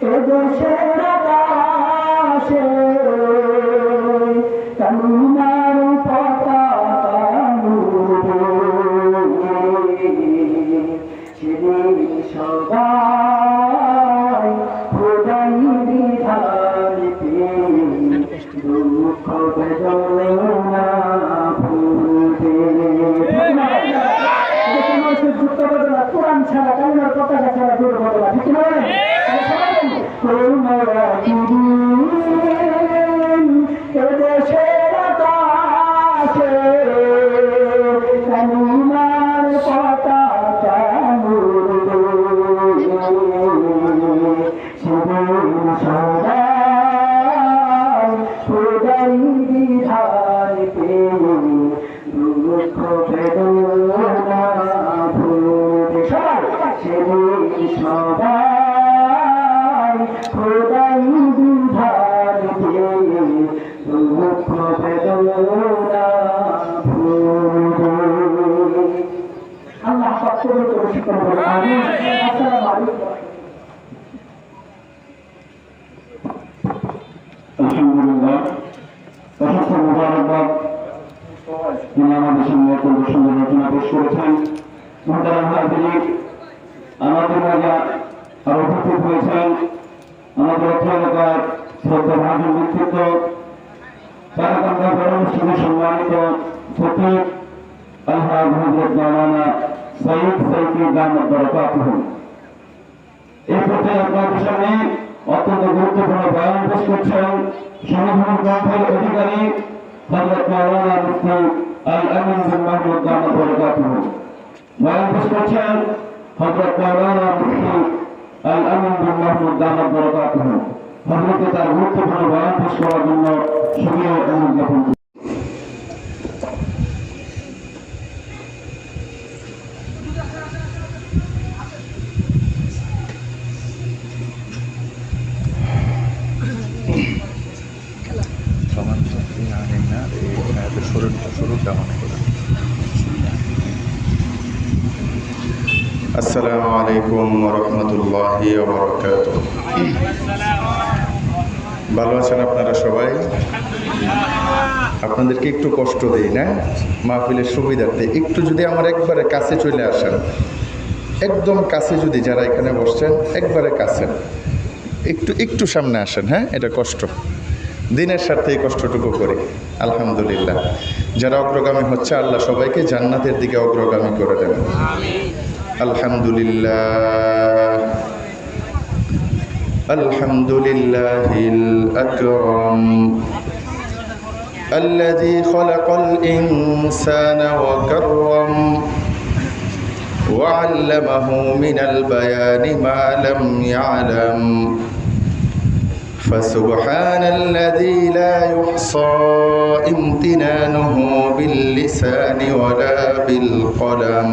এদেশের আকাশে কালিমার পতাকা উড়বে, সেদিন সবাই খোদার বিধান পেয়ে দুঃখ বেদনা ভুলবে। যুক্ত করবে না কোরআন ছাড়া, কালিমার পতাকা ছাড়া দূর হবে না, ঠিক না? এদেশের আকাশে কালিমার পতাকা উড়বে, সেদিন সবাই খোদার বিধান পেয়ে দুঃখ বেদনা ভুলবে। সবাই সেদিন সবাই খোদার বিধান পেয়ে দুঃখ বেদনা ভুলবে। আল্লাহ পাক কবুল শিক্ষা করুন। আমিন। আসসালামু আলাইকুম। আলহামদুলিল্লাহ, অসংখ্য মুবারকবাদ। তিনি আমাদের সামনে অত্যন্ত সুন্দর রচনা পেশ করেছেন। মুহতারাম হাজিরিন, আমাদের মাঝে আরো উপস্থিত হয়েছেন আমাদের অত্র এলাকার শ্রদ্ধা ভাজন ব্যক্তিত্ব, চারাকান্দা অনুষ্ঠানে সম্মানিত সচিব আলহাজ হযরত মাওলানা সৈয়দ সাইফি দামাত বরকাতুহু। এই পর্যায়ে আপনাদের সামনে অত্যন্ত গুরুত্বপূর্ণ বয়ান পেশ করছেন সংগঠনের গ্রন্থের অধিকারী হযরত মাওলানা মুফতি আল আমিন বিন মাহমুদ দামাত বরকাতুহু। বয়ান পেশ করছেন হযরত মাওলানা মুফতি আল আমিন বিন মাহমুদ দামাত বরকাতুহু। হযরতে তার গুরুত্বপূর্ণ বয়ান পেশ করার জন্য সুবিয়া অনুরোধ জ্ঞাপন করছি। আসসালামু আলাইকুম ওয়া রাহমাতুল্লাহি ওয়া বারাকাতুহু। ভালো আছেন আপনারা সবাই? আপনাদেরকে একটু কষ্ট দেই না মাহফিলের সুবিধার্থে, একটু যদি আমার একবারে কাছে চলে আসেন, একদম কাছে, যদি যারা এখানে বসছেন একবারে কাছে, একটু সামনে আসেন। হ্যাঁ, এটা কষ্ট, দিনের স্বার্থে এই কষ্টটুকু করি। আলহামদুলিল্লাহ, যারা অগ্রগামী হচ্ছে আল্লাহ সবাইকে জান্নাতের দিকে অগ্রগামী করে দেন। আলহামদুলিল্লাহ, আলহামদুলিল্লাহিল আকরাম আল্লাযী খালাকাল ইনসানা ওয়া কাররাম ওয়া আল্লামাহু মিনাল বায়ানি মা লাম ইয়ালাম فسبحان الذي لا يحصى امتنانه باللسان ولا بالقلم